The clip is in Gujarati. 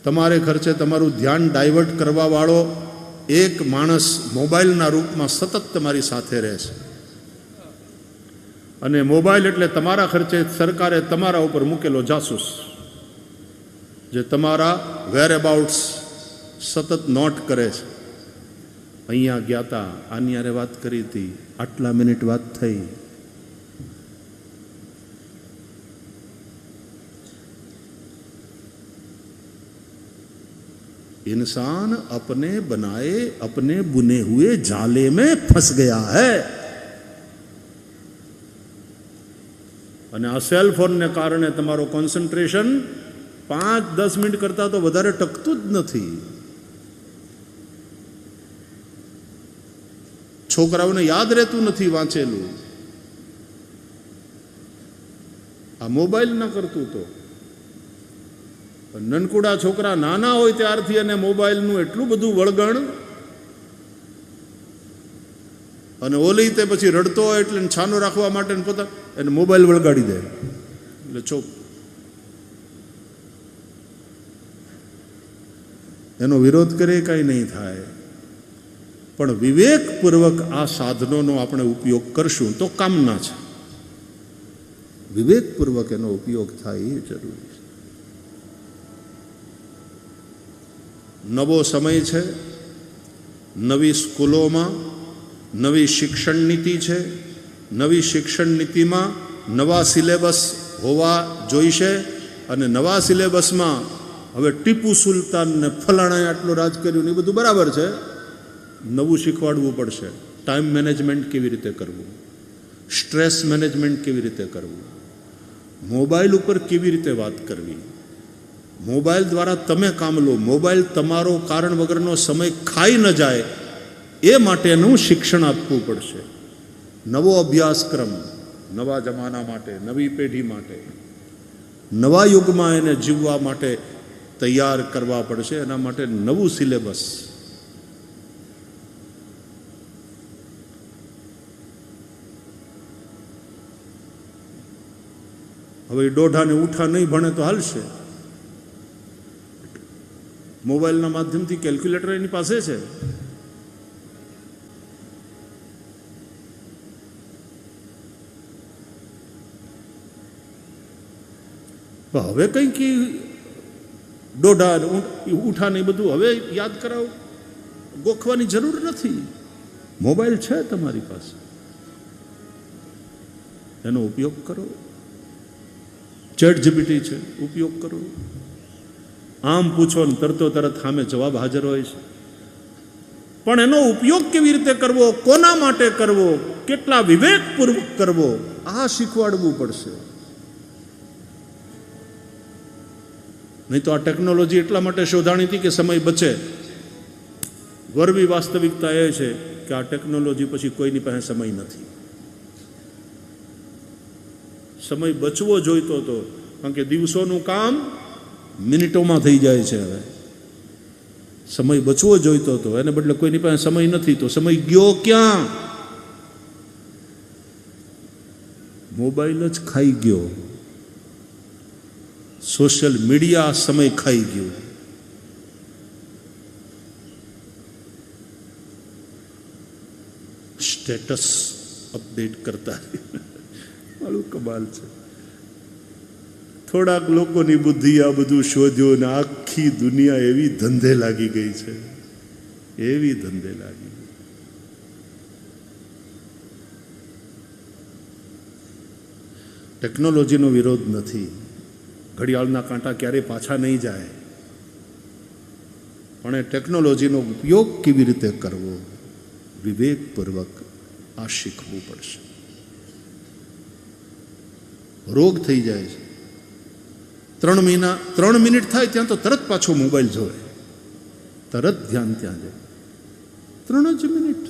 તમારે ખર્ચે તમારું ધ્યાન ડાયવર્ટ કરવાવાળો એક માણસ મોબાઈલના રૂપમાં સતત તમારી સાથે રહેશે. અને મોબાઈલ એટલે તમારા ખર્ચે સરકારે તમારા ઉપર મૂકેલો જાસૂસ, જે તમારા વેરઅબાઉટ્સ સતત નોટ કરે છે. અહીંયા ગયા હતા, આની યારે વાત કરી હતી, આટલા મિનિટ વાત થઈ. इंसान अपने बनाए अपने बुने हुए जाले में फंस गया है. અને આ સેલ ફોનને કારણે તમારો કોન્સન્ટ્રેશન 5-10 મિનિટ કરતાં તો વધારે ટકતું જ નથી. છોકરાઓને યાદ રહેતું નથી વાંચેલું. આ મોબાઈલ ના કરતું તો નનકુડા છોકરા નાના હોય ત્યારથી અને મોબાઈલનું એટલું બધું વળગણ, અને ઓલી તે પછી રડતો હોય એટલે છાનો રાખવા માટે પોતા એને મોબાઈલ વળગાડી દે એટલે ચોપ. એનો વિરોધ કરે કાંઈ નહીં થાય, પણ વિવેકપૂર્વક આ સાધનોનો આપણે ઉપયોગ કરશું તો કામના છે. વિવેકપૂર્વક એનો ઉપયોગ થાય એ જરૂરી છે. નવો સમય છે, નવી સ્કૂલોમાં નવી શિક્ષણ નીતિ છે. નવી શિક્ષણ નીતિમાં નવા સિલેબસ હોવા જોઈશે, અને નવા સિલેબસમાં હવે ટીપુ સુલતાનને ફલાણાએ આટલું રાજ કર્યું ને એ બધું બરાબર છે. નવું શીખવાડવું પડશે. ટાઈમ મેનેજમેન્ટ કેવી રીતે કરવું, સ્ટ્રેસ મેનેજમેન્ટ કેવી રીતે કરવું, મોબાઈલ ઉપર કેવી રીતે વાત કરવી, મોબાઈલ દ્વારા તમે કામ લો, મોબાઈલ તમારો કારણ વગરનો સમય ખાઈ ન જાય એ માટેનું શિક્ષણ આપવું પડશે. નવો અભ્યાસક્રમ નવા જમાના માટે, નવી પેઢી માટે, નવા યુગમાં એને જીવવા માટે તૈયાર કરવા પડશે. એના માટે નવું સિલેબસ. હવે દોઢાને ઉઠા નહીં ભણે તો હાલશે. મોબાઈલના માધ્યમથી કેલ્ક્યુલેટર એની પાસે છે. હવે કંઈક દોઢા ઉઠા નહીં બધું હવે યાદ કરાવો, ગોખવાની જરૂર નથી. મોબાઈલ છે તમારી પાસે, એનો ઉપયોગ કરો. ચેટ જીપીટી છે, ઉપયોગ કરો. આમ પૂછો ને તરતો તરત સામે જવાબ હાજર હોય છે. પણ એનો ઉપયોગ કેવી રીતે કરવો, કોના માટે કરવો, કેટલા વિવેકપૂર્વક કરવો, આ શીખવાડવું પડશે. નહીં તો આ ટેકનોલોજી એટલા માટે શોધાણી હતી કે સમય બચે. વરવી વાસ્તવિકતા એ છે કે આ ટેકનોલોજી પછી કોઈની પાસે સમય નથી. સમય બચવો જોઈતો હતો, કારણ કે દિવસોનું કામ મિનિટોમાં થઈ જાય છે. હવે સમય બચવો જોઈતો હતો, એને બદલે કોઈની પાસે સમય નથી. તો સમય ગયો ક્યાં? મોબાઈલ જ ખાઈ ગયો, સોશિયલ મીડિયા સમય ખાઈ ગયું. સ્ટેટસ અપડેટ કરતા મારું કમાલ છે. થોડાક લોકોની બુદ્ધિ આ બધું શોધ્યો ને આખી દુનિયા એવી ધંધે લાગી ગઈ છે, એવી ધંધે લાગી ગઈ. ટેકનોલોજીનો વિરોધ નથી. ઘડિયાળના કાંટા ક્યારેય પાછા નહીં જાય, પણ એ ટેકનોલોજીનો ઉપયોગ કેવી રીતે કરવો, વિવેકપૂર્વક આ શીખવું પડશે. રોગ થઈ જાય છે. 3 મિનિટ થાય ત્યાં તો તરત પાછો મોબાઈલ જોવે, તરત ધ્યાન ત્યાં જાય. 3 જ મિનિટ.